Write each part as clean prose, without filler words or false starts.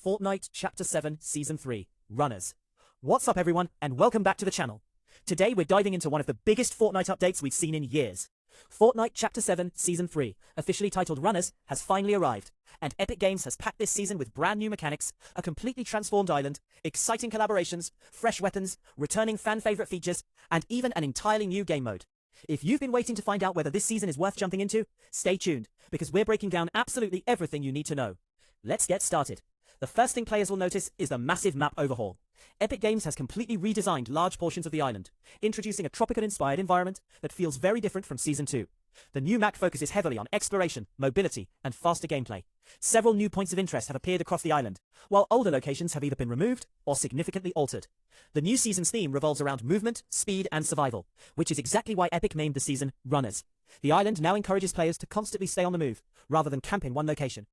Fortnite Chapter 7 Season 3, Runners. What's up everyone, and welcome back to the channel. Today we're diving into one of the biggest Fortnite updates we've seen in years. Fortnite Chapter 7 Season 3, officially titled Runners, has finally arrived, and Epic Games has packed this season with brand new mechanics, a completely transformed island, exciting collaborations, fresh weapons, returning fan-favorite features, and even an entirely new game mode. If you've been waiting to find out whether this season is worth jumping into, stay tuned, because we're breaking down absolutely everything you need to know. Let's get started. The first thing players will notice is the massive map overhaul. Epic Games has completely redesigned large portions of the island, introducing a tropical-inspired environment that feels very different from Season 2. The new map focuses heavily on exploration, mobility, and faster gameplay. Several new points of interest have appeared across the island, while older locations have either been removed or significantly altered. The new season's theme revolves around movement, speed, and survival, which is exactly why Epic named the season Runners. The island now encourages players to constantly stay on the move, rather than camp in one location.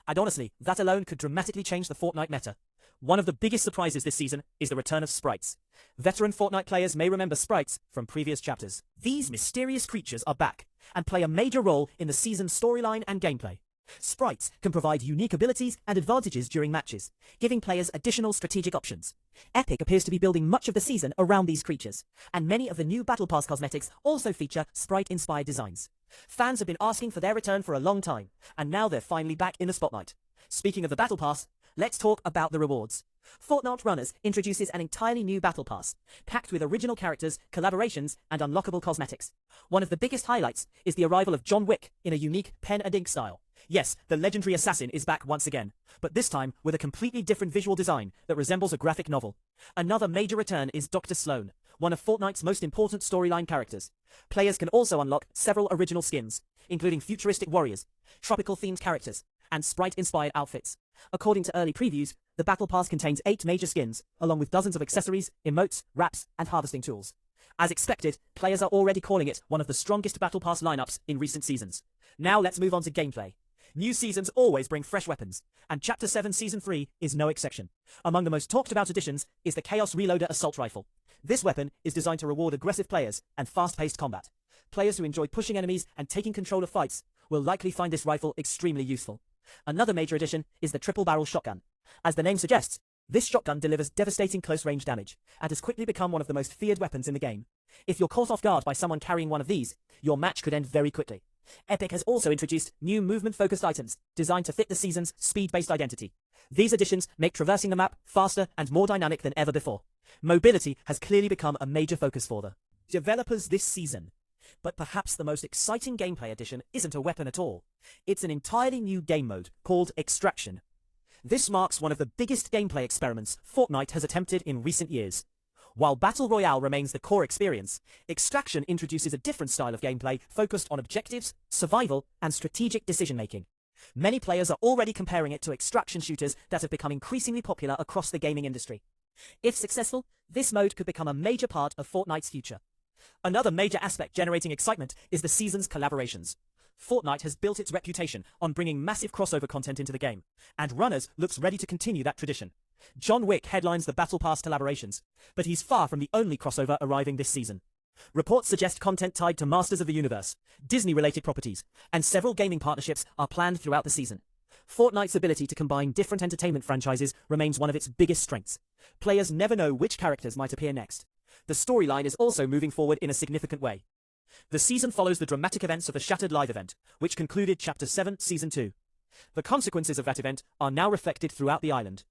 And honestly, that alone could dramatically change the Fortnite meta. One of the biggest surprises this season is the return of Sprites. Veteran Fortnite players may remember Sprites from previous chapters. These mysterious creatures are back, and play a major role in the season's storyline and gameplay. Sprites can provide unique abilities and advantages during matches, giving players additional strategic options. Epic appears to be building much of the season around these creatures, and many of the new Battle Pass cosmetics also feature Sprite-inspired designs. Fans have been asking for their return for a long time, and now they're finally back in the spotlight. Speaking of the Battle Pass, let's talk about the rewards. Fortnite Runners introduces an entirely new Battle Pass, packed with original characters, collaborations, and unlockable cosmetics. One of the biggest highlights is the arrival of Wick in a unique pen and ink style. Yes, the legendary assassin is back once again, but this time with a completely different visual design that resembles a graphic novel. Another major return is Dr. Sloan, one of Fortnite's most important storyline characters. Players can also unlock several original skins, including futuristic warriors, tropical-themed characters, and Sprite-inspired outfits. According to early previews, the Battle Pass contains 8 major skins, along with dozens of accessories, emotes, wraps, and harvesting tools. As expected, players are already calling it one of the strongest Battle Pass lineups in recent seasons. Now let's move on to gameplay. New seasons always bring fresh weapons, and Chapter 7 Season 3 is no exception. Among the most talked about additions is the Chaos Reloader Assault Rifle. This weapon is designed to reward aggressive players and fast-paced combat. Players who enjoy pushing enemies and taking control of fights will likely find this rifle extremely useful. Another major addition is the Triple Barrel Shotgun. As the name suggests, this shotgun delivers devastating close-range damage, and has quickly become one of the most feared weapons in the game. If you're caught off guard by someone carrying one of these, your match could end very quickly. Epic has also introduced new movement-focused items, designed to fit the season's speed-based identity. These additions make traversing the map faster and more dynamic than ever before. Mobility has clearly become a major focus for the developers this season. But perhaps the most exciting gameplay addition isn't a weapon at all. It's an entirely new game mode called Extraction. This marks one of the biggest gameplay experiments Fortnite has attempted in recent years. While Battle Royale remains the core experience, Extraction introduces a different style of gameplay focused on objectives, survival, and strategic decision-making. Many players are already comparing it to extraction shooters that have become increasingly popular across the gaming industry. If successful, this mode could become a major part of Fortnite's future. Another major aspect generating excitement is the season's collaborations. Fortnite has built its reputation on bringing massive crossover content into the game, and Runners looks ready to continue that tradition. Wick headlines the Battle Pass collaborations, but he's far from the only crossover arriving this season. Reports suggest content tied to Masters of the Universe, Disney-related properties, and several gaming partnerships are planned throughout the season. Fortnite's ability to combine different entertainment franchises remains one of its biggest strengths. Players never know which characters might appear next. The storyline is also moving forward in a significant way. The season follows the dramatic events of the Shattered Live event, which concluded Chapter 7 Season 2. The consequences of that event are now reflected throughout the island.